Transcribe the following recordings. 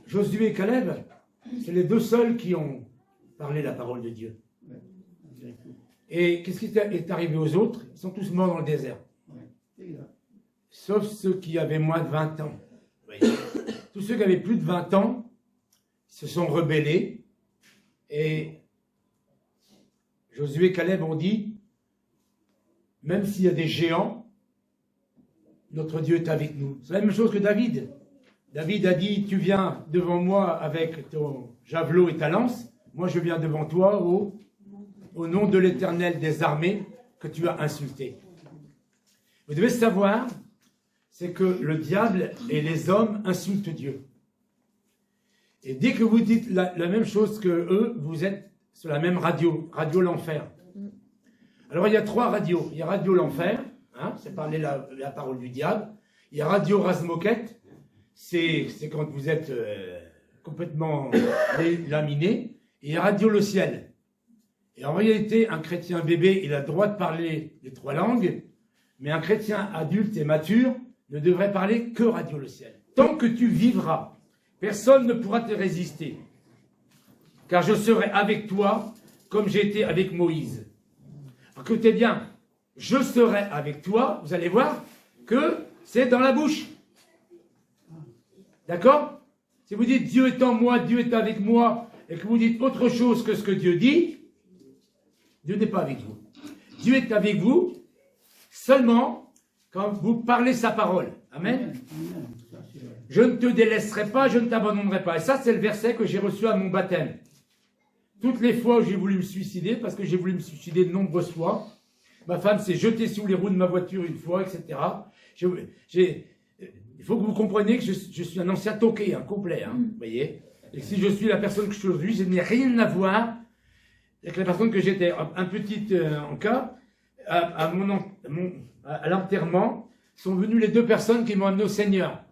Josué et Caleb, c'est les deux seuls qui ont parlé la parole de Dieu. Et qu'est-ce qui est arrivé aux autres? Ils sont tous morts dans le désert. Sauf ceux qui avaient moins de 20 ans. Tous ceux qui avaient plus de 20 ans se sont rebellés. Et Josué et Caleb ont dit, même s'il y a des géants, notre Dieu est avec nous. C'est la même chose que David. David a dit, tu viens devant moi avec ton javelot et ta lance. Moi, je viens devant toi au nom de l'Éternel des armées que tu as insulté. Vous devez savoir, c'est que le diable et les hommes insultent Dieu. Et dès que vous dites la même chose que eux, vous êtes sur la même radio, Radio l'Enfer. Alors il y a 3 radios. Il y a Radio l'Enfer, hein, c'est parler la parole du diable. Il y a Radio Razmoquette, c'est quand vous êtes complètement laminé. Et il y a Radio le Ciel. Et en réalité, un chrétien bébé, il a le droit de parler les 3 langues, mais un chrétien adulte et mature ne devrait parler que Radio le Ciel. Tant que tu vivras, personne ne pourra te résister, car je serai avec toi comme j'ai été avec Moïse. Écoutez bien, je serai avec toi, vous allez voir que c'est dans la bouche. D'accord? Si vous dites Dieu est en moi, Dieu est avec moi, et que vous dites autre chose que ce que Dieu dit, Dieu n'est pas avec vous. Dieu est avec vous seulement quand vous parlez sa parole. Amen. Je ne te délaisserai pas, je ne t'abandonnerai pas. Et ça, c'est le verset que j'ai reçu à mon baptême. Toutes les fois où j'ai voulu me suicider, parce que j'ai voulu me suicider de nombreuses fois, ma femme s'est jetée sous les roues de ma voiture une fois, etc. Il faut que vous compreniez que je suis un ancien toqué, un complet, hein, vous voyez. Et si je suis la personne que je suis aujourd'hui, je n'ai rien à voir avec la personne que j'étais. Un petit en cas, à l'enterrement, sont venues les 2 personnes qui m'ont amené au Seigneur.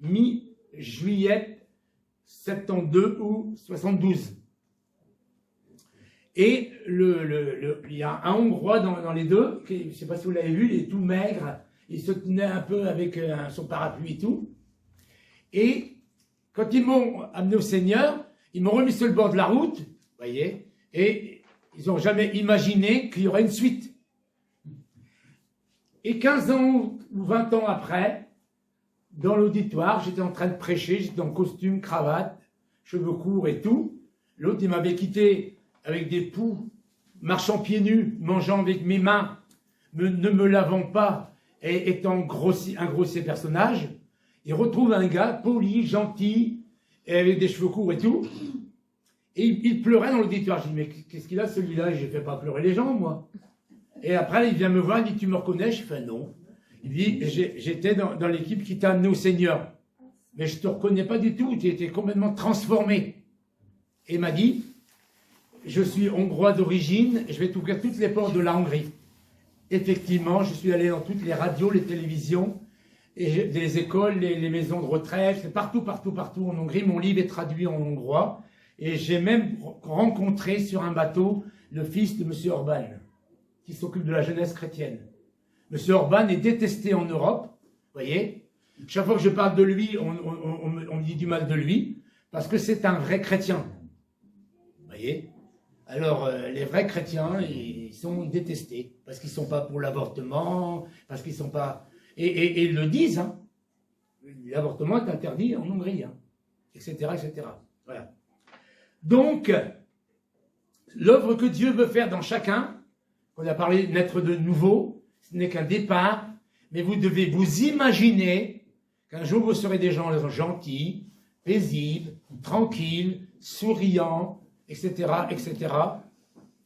Mi-juillet 72 ou 72. Et il y a un Hongrois dans les 2, je ne sais pas si vous l'avez vu, il est tout maigre, il se tenait un peu avec son parapluie et tout. Et quand ils m'ont amené au Seigneur, ils m'ont remis sur le bord de la route, vous voyez, et ils n'ont jamais imaginé qu'il y aurait une suite. Et 15 ans ou 20 ans après, dans l'auditoire, j'étais en train de prêcher, j'étais en costume, cravate, cheveux courts et tout. L'autre, il m'avait quitté avec des poux, marchant pieds nus, mangeant avec mes mains, ne me lavant pas, et étant un grossier personnage. Il retrouve un gars poli, gentil, et avec des cheveux courts et tout. Et il pleurait dans l'auditoire. Je dis, mais qu'est-ce qu'il a celui-là? Je ne fais pas pleurer les gens, moi. Et après, il vient me voir, il dit, tu me reconnais? Je fais non. Il dit, j'étais dans l'équipe qui t'a amené au Seigneur. Mais je ne te reconnais pas du tout, tu étais complètement transformé. Et il m'a dit, je suis hongrois d'origine, je vais t'ouvrir toutes les portes de la Hongrie. Effectivement, je suis allé dans toutes les radios, les télévisions, et les écoles, les maisons de retraite, partout en Hongrie. Mon livre est traduit en hongrois. Et j'ai même rencontré sur un bateau le fils de M. Orban, qui s'occupe de la jeunesse chrétienne. M. Orban est détesté en Europe, vous voyez. Chaque fois que je parle de lui, on me dit du mal de lui, parce que c'est un vrai chrétien. Vous voyez. Alors, les vrais chrétiens, ils sont détestés, parce qu'ils ne sont pas pour l'avortement, parce qu'ils ne sont pas... Et ils le disent, hein. L'avortement est interdit en Hongrie, hein, etc., etc. Voilà. Donc, l'œuvre que Dieu veut faire dans chacun, on a parlé naître de nouveau, ce n'est qu'un départ, mais vous devez vous imaginer qu'un jour vous serez des gens gentils, paisibles, tranquilles, souriants, etc., etc.,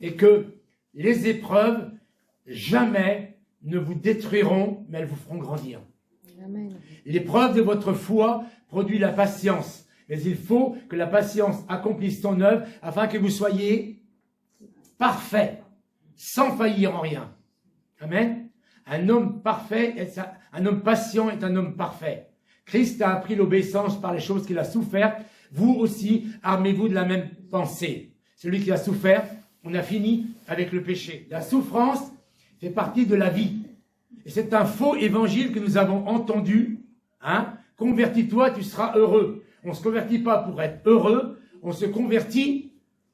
et que les épreuves jamais ne vous détruiront, mais elles vous feront grandir. Amen. L'épreuve de votre foi produit la patience. Mais il faut que la patience accomplisse son œuvre afin que vous soyez parfaits, sans faillir en rien. Amen. Un homme parfait, un homme patient est un homme parfait. Christ a appris l'obéissance par les choses qu'il a souffert. Vous aussi, armez-vous de la même pensée. Celui qui a souffert, on a fini avec le péché. La souffrance fait partie de la vie. Et c'est un faux évangile que nous avons entendu. Hein? Convertis-toi, tu seras heureux. On ne se convertit pas pour être heureux, on se convertit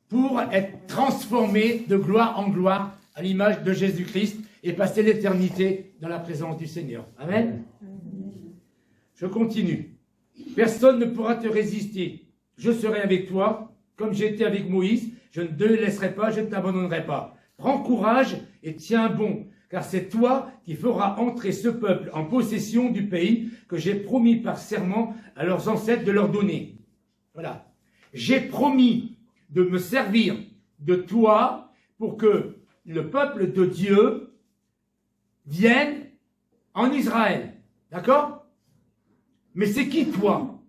pour être transformé de gloire en gloire à l'image de Jésus-Christ et passer l'éternité dans la présence du Seigneur. Amen. Je continue. Personne ne pourra te résister. Je serai avec toi, comme j'étais avec Moïse. Je ne te laisserai pas, je ne t'abandonnerai pas. Prends courage et tiens bon, car c'est toi qui feras entrer ce peuple en possession du pays que j'ai promis par serment à leurs ancêtres de leur donner. Voilà. J'ai promis de me servir de toi pour que le peuple de Dieu vienne en Israël. D'accord? Mais c'est qui toi?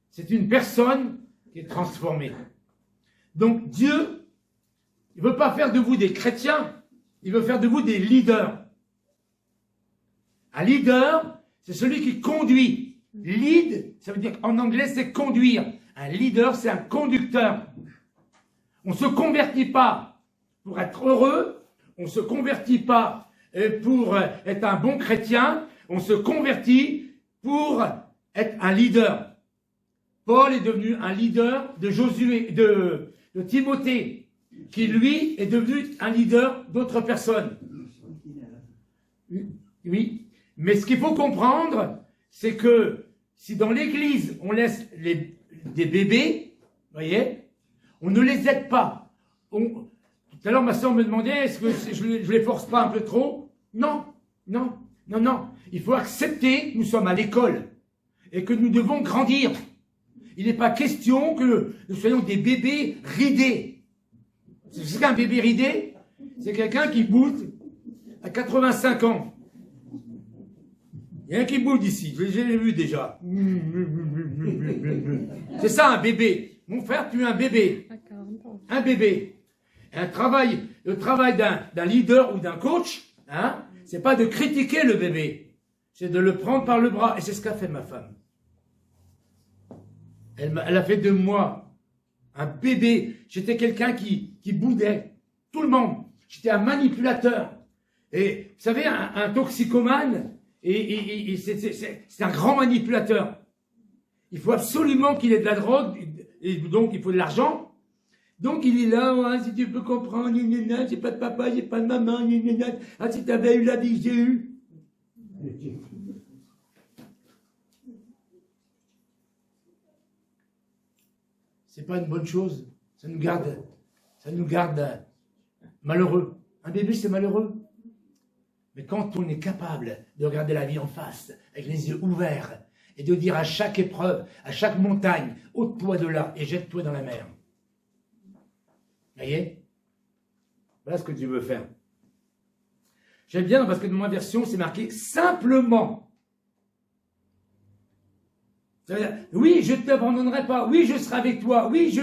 C'est une personne qui est transformée. Donc Dieu, il ne veut pas faire de vous des chrétiens, il veut faire de vous des leaders. Un leader, c'est celui qui conduit. Lead, ça veut dire en anglais, c'est conduire. Un leader, c'est un conducteur. On ne se convertit pas pour être heureux, on ne se convertit pas pour être un bon chrétien, on se convertit pour être un leader. Paul est devenu un leader de Josué, de Timothée, qui lui est devenu un leader d'autres personnes. Oui, mais ce qu'il faut comprendre, c'est que si dans l'église on laisse des bébés, vous voyez, on ne les aide pas. Tout à l'heure, ma soeur me demandait, est-ce que je les force pas un peu trop? Non, non, non, non. Il faut accepter que nous sommes à l'école et que nous devons grandir. Il n'est pas question que nous soyons des bébés ridés. C'est qu'un bébé ridé, c'est quelqu'un qui boude à 85 ans. Il y a un qui boude ici, je l'ai vu déjà. C'est ça un bébé. Mon frère, tu es un bébé. Un bébé. Le travail d'un leader ou d'un coach, hein, c'est pas de critiquer le bébé, c'est de le prendre par le bras. Et c'est ce qu'a fait ma femme. Elle a fait de moi un bébé. J'étais quelqu'un qui boudait tout le monde. J'étais un manipulateur. Et vous savez, un toxicomane, c'est un grand manipulateur. Il faut absolument qu'il ait de la drogue, et donc il faut de l'argent. Donc il est là, hein, si tu peux comprendre, j'ai pas de papa, j'ai pas de maman, ah, si tu avais eu la vie que j'ai eue. C'est pas une bonne chose. Ça nous garde malheureux. Un bébé, c'est malheureux. Mais quand on est capable de regarder la vie en face, avec les yeux ouverts, et de dire à chaque épreuve, à chaque montagne, ôte-toi de là et jette-toi dans la mer. Vous voyez? Voilà ce que Dieu veut faire. J'aime bien parce que dans ma version, c'est marqué simplement. Ça veut dire, oui, je ne t'abandonnerai pas. Oui, je serai avec toi. Oui,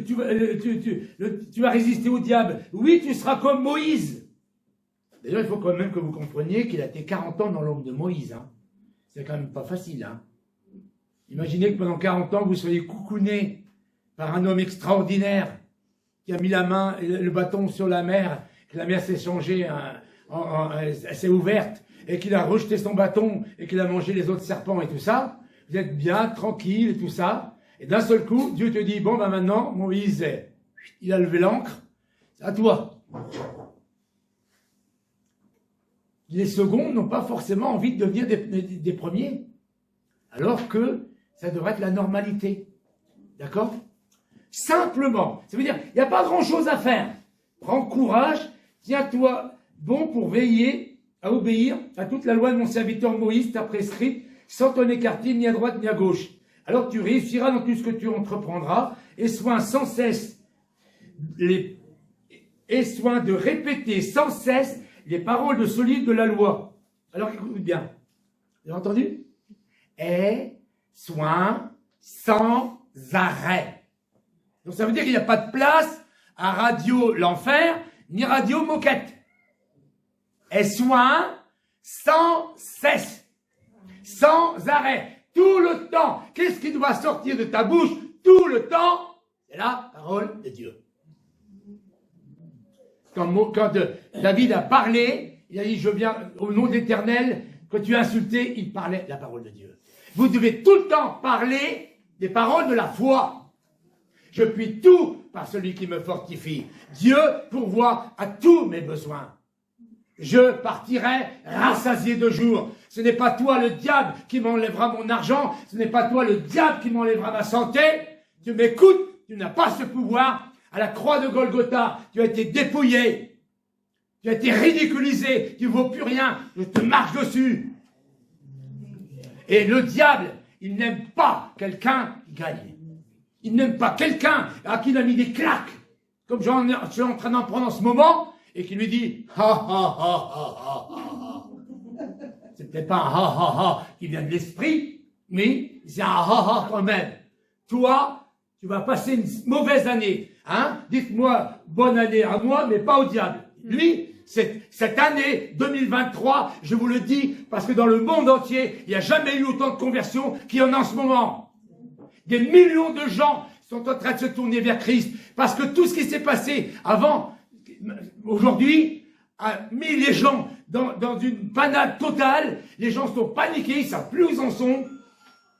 tu vas résister au diable. Oui, tu seras comme Moïse. D'ailleurs, il faut quand même que vous compreniez qu'il a été 40 ans dans l'ombre de Moïse. Hein. C'est quand même pas facile. Hein. Imaginez que pendant 40 ans, vous soyez coucouné par un homme extraordinaire qui a mis la main, le bâton sur la mer, que la mer s'est changée, elle s'est ouverte, et qu'il a rejeté son bâton, et qu'il a mangé les autres serpents et tout ça. Vous êtes bien, tranquille et tout ça. Et d'un seul coup, Dieu te dit, bon, ben maintenant, Moïse, il a levé l'ancre, c'est à toi. Les seconds n'ont pas forcément envie de devenir des premiers, alors que ça devrait être la normalité. D'accord? Simplement. Ça veut dire, il n'y a pas grand-chose à faire. Prends courage, tiens-toi bon pour veiller à obéir à toute la loi de mon serviteur Moïse, t'a prescrite, sans t'en écarter ni à droite ni à gauche. Alors tu réussiras dans tout ce que tu entreprendras, et soin de répéter sans cesse les paroles de ce livre de la loi. Alors écoute bien. Vous avez entendu? Et soin sans arrêt. Donc ça veut dire qu'il n'y a pas de place à Radio l'Enfer, ni Radio Moquette. Et soin sans cesse. Sans arrêt. Tout le temps. Qu'est-ce qui doit sortir de ta bouche tout le temps? C'est la parole de Dieu. Quand David a parlé, il a dit, je viens au nom de l'Éternel, quand tu as insulté, il parlait la parole de Dieu. Vous devez tout le temps parler des paroles de la foi. Je puis tout par celui qui me fortifie. Dieu pourvoit à tous mes besoins. Je partirai rassasié de jour. Ce n'est pas toi le diable qui m'enlèvera mon argent. Ce n'est pas toi le diable qui m'enlèvera ma santé. Tu m'écoutes, tu n'as pas ce pouvoir. À la croix de Golgotha, tu as été dépouillé. Tu as été ridiculisé. Tu ne vaux plus rien. Je te marche dessus. Et le diable, il n'aime pas quelqu'un qui gagne. Il n'aime pas quelqu'un à qui il a mis des claques. Comme je suis en train d'en prendre en ce moment. Et qui lui dit « ha ha ha ha ha ha ». C'est peut-être pas un « ha ha ha » qui vient de l'esprit, mais c'est un « ha ha » quand même. Toi, tu vas passer une mauvaise année. Hein? Dites-moi bonne année à moi, mais pas au diable. Lui, cette année 2023, je vous le dis, parce que dans le monde entier, il n'y a jamais eu autant de conversions qu'il y en a en ce moment. Des millions de gens sont en train de se tourner vers Christ, parce que tout ce qui s'est passé avant... Aujourd'hui, a mis les gens dans une panade totale. Les gens sont paniqués, ils ne savent plus où ils en sont.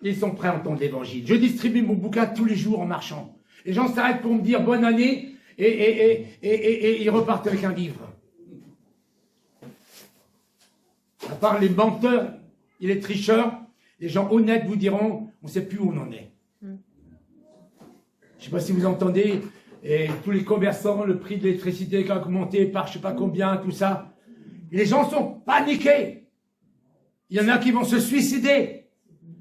Et ils sont prêts à entendre l'évangile. Je distribue mon bouquin tous les jours en marchant. Les gens s'arrêtent pour me dire bonne année et ils repartent avec un livre. À part les menteurs et les tricheurs, les gens honnêtes vous diront on ne sait plus où on en est. Je ne sais pas si vous entendez... Et tous les commerçants, le prix de l'électricité qui a augmenté par je ne sais pas combien, tout ça. Et les gens sont paniqués. Il y en a qui vont se suicider.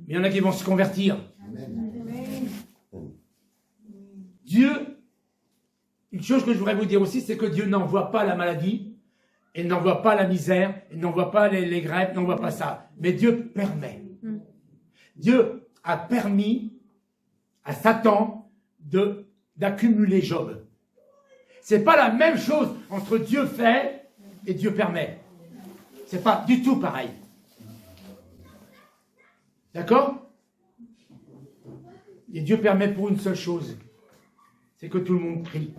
Mais il y en a qui vont se convertir. Amen. Dieu, une chose que je voudrais vous dire aussi, c'est que Dieu n'envoie pas la maladie, il n'envoie pas la misère, il n'envoie pas les grèves, il n'envoie pas ça. Mais Dieu permet. Dieu a permis à Satan d'accumuler Job. C'est pas la même chose entre Dieu fait et Dieu permet. C'est pas du tout pareil. D'accord? Et Dieu permet pour une seule chose, c'est que tout le monde prie.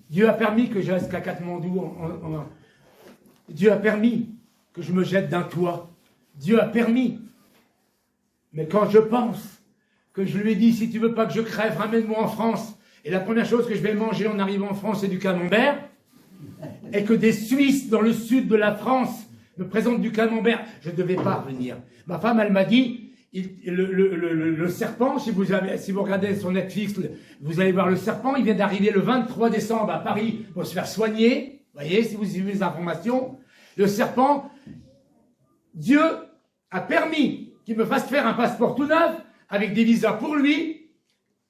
Dieu a permis que je reste qu'à Katmandou. Dieu a permis que je me jette d'un toit. Dieu a permis. Mais quand je pense que je lui ai dit, si tu veux pas que je crève, ramène-moi en France. Et la première chose que je vais manger en arrivant en France, c'est du camembert. Et que des Suisses dans le sud de la France me présentent du camembert. Je ne devais pas revenir. Ma femme, elle m'a dit, le serpent, si vous regardez sur Netflix, vous allez voir le serpent, il vient d'arriver le 23 décembre à Paris pour se faire soigner. Vous voyez, si vous suivez les informations. Le serpent, Dieu a permis qu'il me fasse faire un passeport tout neuf, avec des visas pour lui,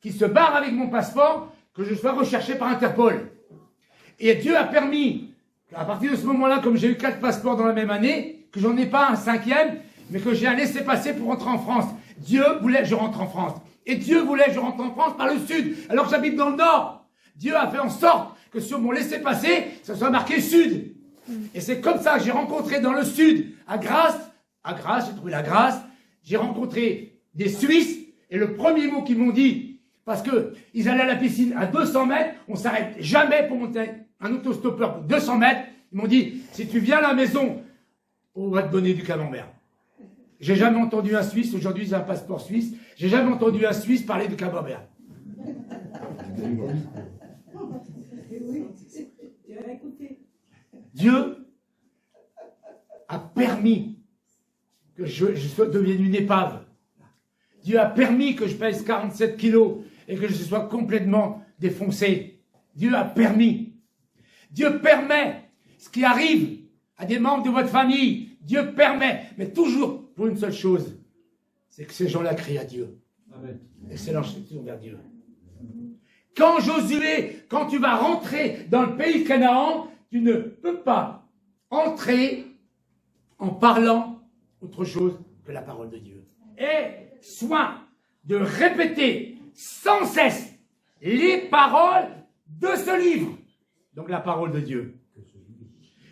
qui se barre avec mon passeport, que je sois recherché par Interpol. Et Dieu a permis, à partir de ce moment-là, comme j'ai eu 4 passeports dans la même année, que j'en ai pas un 5e, mais que j'ai un laissez-passer pour rentrer en France. Dieu voulait que je rentre en France. Et Dieu voulait que je rentre en France par le sud, alors que j'habite dans le nord. Dieu a fait en sorte que sur mon laissez-passer, ça soit marqué sud. Et c'est comme ça que j'ai rencontré dans le sud, à Grasse, j'ai trouvé la Grasse, j'ai rencontré des Suisses, et le premier mot qu'ils m'ont dit, parce qu'ils allaient à la piscine à 200 mètres, on ne s'arrête jamais pour monter un autostoppeur pour 200 mètres, ils m'ont dit, si tu viens à la maison, on va te donner du camembert. J'ai jamais entendu un Suisse, aujourd'hui j'ai un passeport suisse, j'ai jamais entendu un Suisse parler de camembert. Dieu a permis que je devienne une épave. Dieu a permis que je pèse 47 kilos et que je sois complètement défoncé. Dieu a permis. Dieu permet ce qui arrive à des membres de votre famille. Dieu permet, mais toujours pour une seule chose, c'est que ces gens-là crient à Dieu. Amen. Excellent, je suis vers Dieu. Quand Josué, quand tu vas rentrer dans le pays de Canaan, tu ne peux pas entrer en parlant autre chose que la parole de Dieu. Et soin de répéter sans cesse les paroles de ce livre. Donc la parole de Dieu.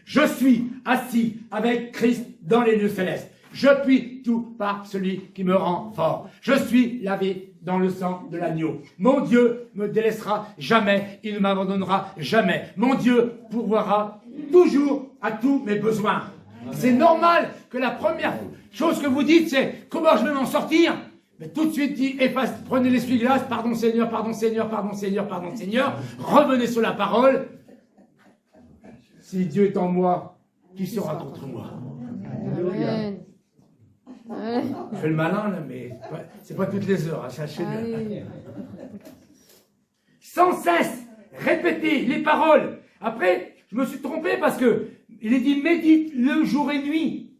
Je suis assis avec Christ dans les lieux célestes. Je puis tout par celui qui me rend fort. Je suis lavé dans le sang de l'agneau. Mon Dieu me délaissera jamais. Il ne m'abandonnera jamais. Mon Dieu pourvoira toujours à tous mes besoins. C'est normal que la première chose que vous dites, c'est comment je vais m'en sortir. Mais tout de suite dit, efface, prenez l'essuie-glace, pardon Seigneur, pardon Seigneur, pardon Seigneur, pardon Seigneur, revenez sur la parole. Si Dieu est en moi, qui sera contre moi? Amen. Je fais le malin là, mais c'est pas toutes les heures, hein, sachez bien. Sans cesse, répétez les paroles. Après, je me suis trompé parce que il est dit médite le jour et nuit.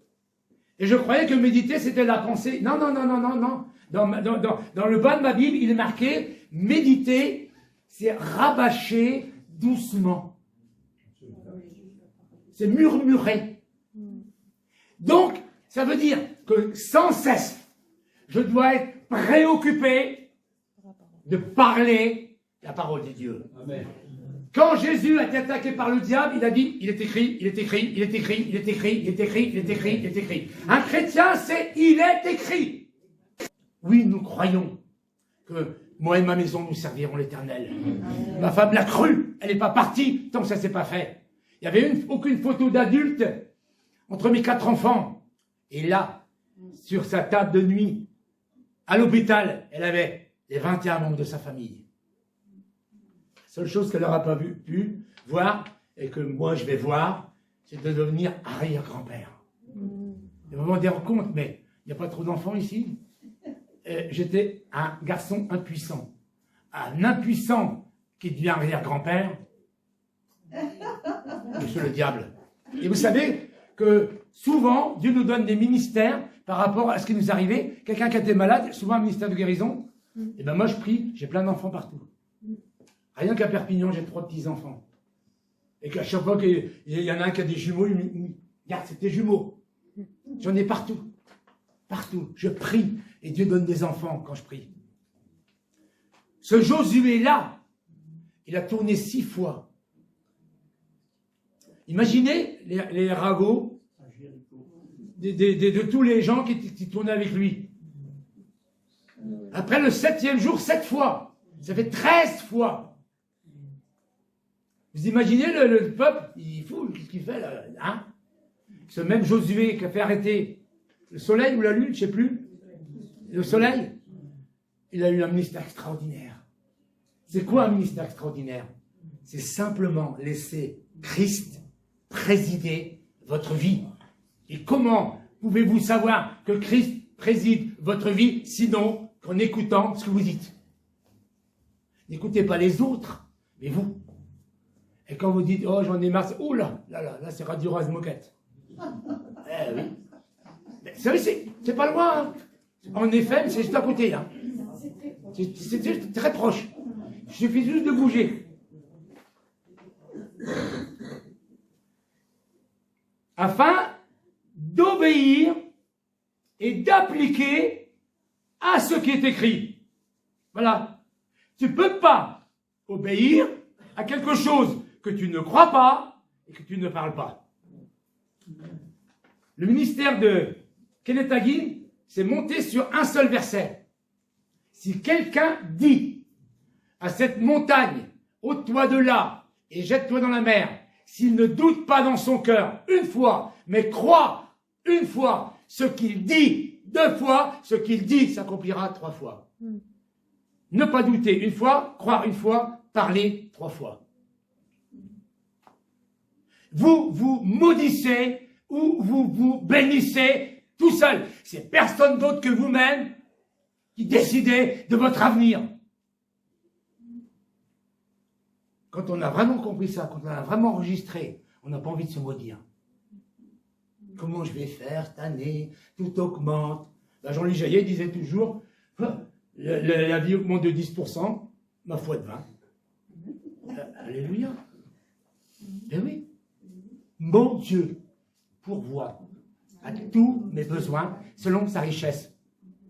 Et je croyais que méditer c'était la pensée. Non, non, non, non, non, non. Dans le bas de ma Bible, il est marqué méditer, c'est rabâcher doucement. C'est murmurer. Donc, ça veut dire que sans cesse, je dois être préoccupé de parler la parole de Dieu. Amen. Quand Jésus a été attaqué par le diable, il a dit, il est écrit, il est écrit, il est écrit, il est écrit, il est écrit, il est écrit, il est écrit. Un chrétien, c'est il est écrit. Oui, nous croyons que moi et ma maison, nous servirons l'Éternel. Ma femme l'a cru, elle n'est pas partie tant que ça ne s'est pas fait. Il n'y avait aucune photo d'adulte entre mes 4 enfants. Et là, sur sa table de nuit, à l'hôpital, elle avait les 21 membres de sa famille. La seule chose qu'elle n'aura pas pu voir, et que moi je vais voir, c'est de devenir arrière-grand-père. Et vous vous rendre compte, mais il n'y a pas trop d'enfants ici. J'étais un garçon impuissant. Un impuissant qui devient arrière-grand-père, c'est le diable. Et vous savez que souvent, Dieu nous donne des ministères par rapport à ce qui nous arrivait. Quelqu'un qui était malade, souvent un ministère de guérison. Et ben moi je prie, j'ai plein d'enfants partout. Rien qu'à Perpignan, j'ai 3 petits-enfants. Et qu'à chaque fois qu'il y en a un qui a des jumeaux, il me dit, regarde, c'est tes jumeaux. J'en ai partout. Partout. Je prie. Et Dieu donne des enfants quand je prie. Ce Josué-là, il a tourné 6 fois. Imaginez les ragots de tous les gens qui tournaient avec lui. Après le 7e jour, 7 fois. Ça fait 13 fois. Vous imaginez le peuple, il est fou, qu'est-ce qu'il fait là, hein? Ce même Josué qui a fait arrêter le soleil ou la lune, je ne sais plus. Le soleil, il a eu un ministère extraordinaire. C'est quoi un ministère extraordinaire? C'est simplement laisser Christ présider votre vie. Et comment pouvez-vous savoir que Christ préside votre vie, sinon qu'en écoutant ce que vous dites? N'écoutez pas les autres, mais vous. Et quand vous dites, oh j'en ai marre, oh là c'est Radio Rase Moquette. Eh oui. C'est pas loin, hein. En FM, c'est juste à côté, hein. C'est très proche. Il suffit juste de bouger. Afin d'obéir et d'appliquer à ce qui est écrit. Voilà. Tu ne peux pas obéir à quelque chose que tu ne crois pas et que tu ne parles pas. Le ministère de Kenneth Hagin s'est monté sur un seul verset. Si quelqu'un dit à cette montagne, ôte-toi de là et jette-toi dans la mer, s'il ne doute pas dans son cœur une fois, mais croit une fois ce qu'il dit 2 fois, ce qu'il dit s'accomplira 3 fois. Ne pas douter une fois, croire une fois, parler 3 fois. Vous vous maudissez ou vous vous bénissez tout seul. C'est personne d'autre que vous-même qui décidez de votre avenir. Quand on a vraiment compris ça, quand on a vraiment enregistré, on n'a pas envie de se maudire. Comment je vais faire cette année? Tout augmente. Ben Jean-Louis Jaillet disait toujours, la vie augmente de 10%, ma foi de 20. Alléluia. Eh oui. Mon Dieu pourvoit à tous mes besoins selon sa richesse.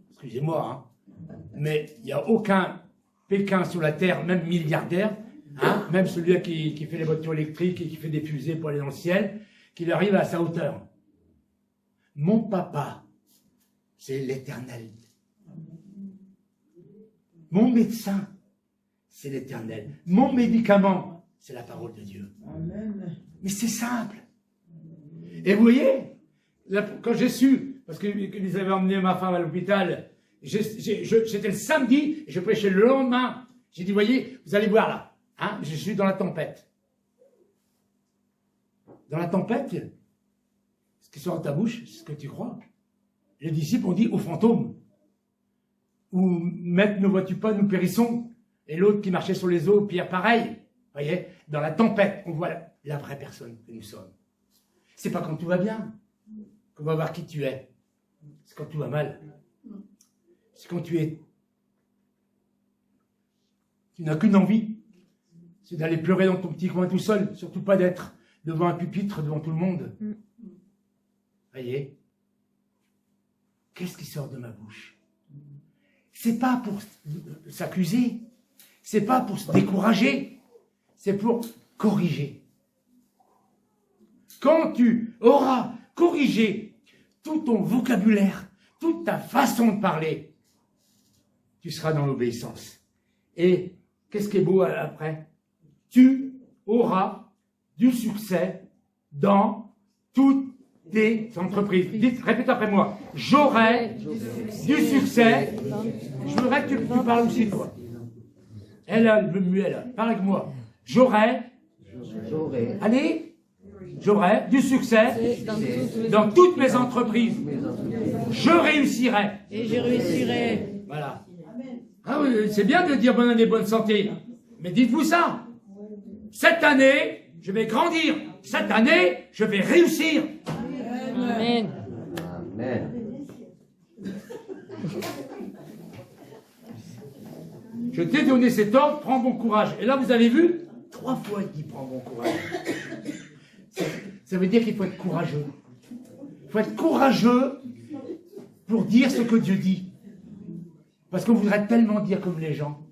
Excusez-moi, hein, mais il n'y a aucun Pékin sur la terre, même milliardaire, hein, même celui qui fait les voitures électriques et qui fait des fusées pour aller dans le ciel, qui arrive à sa hauteur. Mon papa, c'est l'Éternel. Mon médecin, c'est l'Éternel. Mon médicament, c'est la parole de Dieu. Amen. Mais c'est simple. Et vous voyez, là, quand j'ai su, parce qu'ils avaient emmené ma femme à l'hôpital, C'était le samedi, et je prêchais le lendemain. J'ai dit, voyez, vous allez voir là, hein, je suis dans la tempête. Dans la tempête, ce qui sort de ta bouche, c'est ce que tu crois. Les disciples ont dit aux fantômes, ou Maître, ne vois-tu pas, nous périssons. Et l'autre qui marchait sur les eaux, Pierre, pareil. Vous voyez, dans la tempête, on voit la vraie personne que nous sommes. C'est pas quand tout va bien qu'on va voir qui tu es. C'est quand tout va mal. C'est quand tu n'as qu'une envie, c'est d'aller pleurer dans ton petit coin tout seul, surtout pas d'être devant un pupitre, devant tout le monde. Voyez, qu'est-ce qui sort de ma bouche? C'est pas pour s'accuser, c'est pas pour se décourager, c'est pour corriger. Quand tu auras corrigé tout ton vocabulaire, toute ta façon de parler, tu seras dans l'obéissance. Et qu'est-ce qui est beau après? Tu auras du succès dans toutes tes entreprises. Dites, répète après moi. J'aurai du succès. Je voudrais que tu parles aussi, toi. Elle a le muet là. Parle avec moi. J'aurai. Allez. J'aurai du succès dans toutes mes entreprises. Je réussirai. Et je réussirai. Voilà. Ah oui, c'est bien de dire bonne année, bonne santé. Mais dites-vous ça. Cette année, je vais grandir. Cette année, je vais réussir. Amen. Amen. Je t'ai donné cet ordre, prends bon courage. Et là, vous avez vu, 3 fois il dit prends bon courage. Ça veut dire qu'il faut être courageux. Il faut être courageux pour dire ce que Dieu dit. Parce qu'on voudrait tellement dire comme les gens.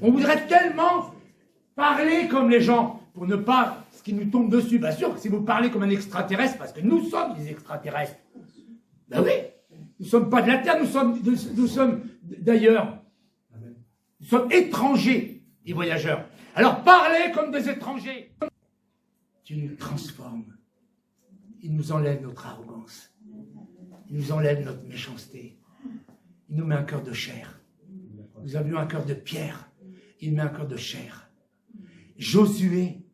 On voudrait tellement parler comme les gens pour ne pas ce qui nous tombe dessus. Bien sûr, si vous parlez comme un extraterrestre, parce que nous sommes des extraterrestres. Ben oui, nous ne sommes pas de la Terre, nous sommes d'ailleurs. Nous sommes étrangers et voyageurs. Alors parlez comme des étrangers. Tu nous transformes. Il nous enlève notre arrogance. Il nous enlève notre méchanceté. Il nous met un cœur de chair. Nous avions un cœur de pierre. Il met un cœur de chair. Josué,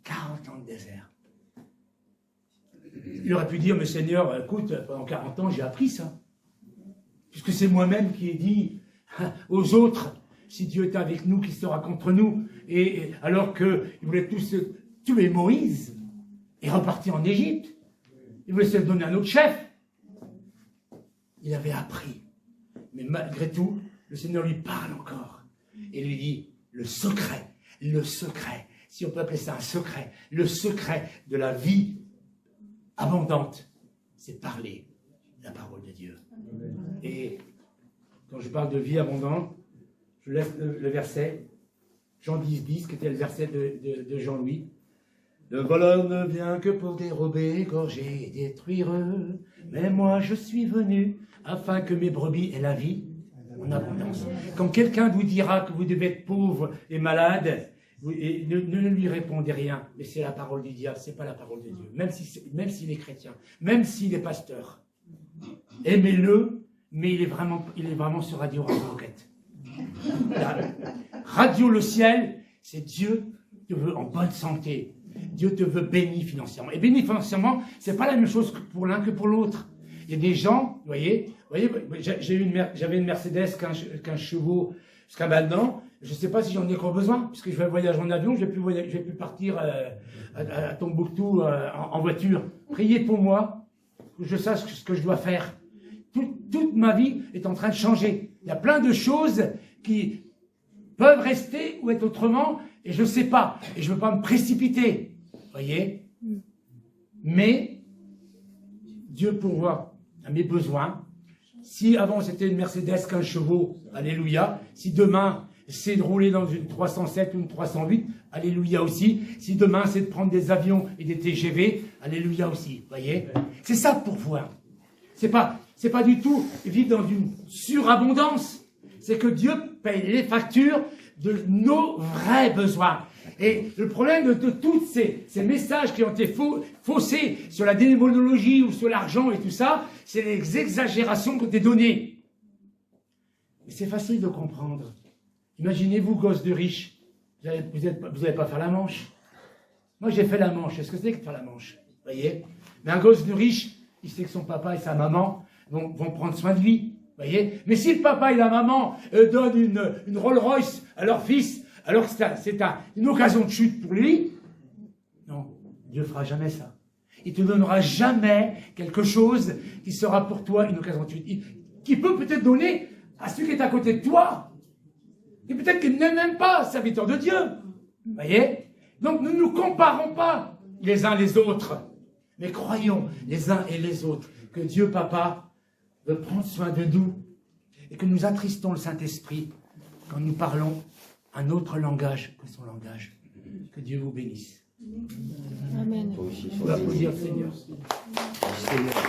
40 ans de désert. Il aurait pu dire, mais Seigneur, écoute, pendant 40 ans, j'ai appris ça. Puisque c'est moi-même qui ai dit aux autres, si Dieu est avec nous, qui sera contre nous? Et alors qu'ils voulaient tous tuer Moïse et repartir en Égypte. Il voulait se donner un autre chef. Il avait appris. Mais malgré tout, le Seigneur lui parle encore. Et lui dit, le secret, si on peut appeler ça un secret, le secret de la vie abondante, c'est parler la parole de Dieu. Et quand je parle de vie abondante, je laisse le verset, Jean 10, qui était le verset de Jean-Louis. Le voleur ne vient que pour dérober, égorger et détruire. Mais moi, je suis venu afin que mes brebis aient la vie en abondance. Quand quelqu'un vous dira que vous devez être pauvre et malade, ne lui répondez rien. Mais c'est la parole du diable, c'est pas la parole de Dieu. Même s'il est chrétien, même s'il est pasteur. Aimez-le, mais il est vraiment sur Radio Roquette. Radio Le Ciel, c'est Dieu te veut en bonne santé. Dieu te veut béni financièrement. Et béni financièrement, c'est pas la même chose pour l'un que pour l'autre. Il y a des gens, vous voyez j'avais une Mercedes 15 chevaux jusqu'à maintenant. Je ne sais pas si j'en ai encore besoin, puisque je vais voyager en avion, je vais plus partir à Tombouctou en voiture. Priez pour moi, que je sache ce que je dois faire. Toute ma vie est en train de changer. Il y a plein de choses qui peuvent rester ou être autrement, et je ne sais pas. Et je ne veux pas me précipiter. Voyez? Mais Dieu pourvoit à mes besoins. Si avant c'était une Mercedes 15 chevaux, alléluia. Si demain c'est de rouler dans une 307 ou une 308, alléluia aussi. Si demain c'est de prendre des avions et des TGV, alléluia aussi. Voyez? C'est ça pourvoir. C'est pas du tout vivre dans une surabondance. C'est que Dieu paye les factures de nos vrais besoins. Et le problème de tous ces messages qui ont été faussés sur la démonologie ou sur l'argent et tout ça, c'est les exagérations qui ont été données. C'est facile de comprendre. Imaginez-vous, gosse de riche, vous n'allez pas faire la Manche. Moi, j'ai fait la Manche. Est-ce que c'est que de faire la Manche? Vous voyez? Mais un gosse de riche, il sait que son papa et sa maman vont prendre soin de lui. Vous voyez? Mais si le papa et la maman donnent une Rolls-Royce à leur fils, alors c'est une occasion de chute pour lui. Non, Dieu ne fera jamais ça. Il ne te donnera jamais quelque chose qui sera pour toi une occasion de chute. Qui peut peut-être donner à celui qui est à côté de toi. Et peut-être qu'il n'est même pas serviteur de Dieu. Vous voyez? Donc ne nous comparons pas les uns les autres. Mais croyons les uns et les autres que Dieu Papa veut prendre soin de nous et que nous attristons le Saint-Esprit quand nous parlons un autre langage que son langage. Que Dieu vous bénisse. Amen. On va applaudir le Seigneur. Seigneur.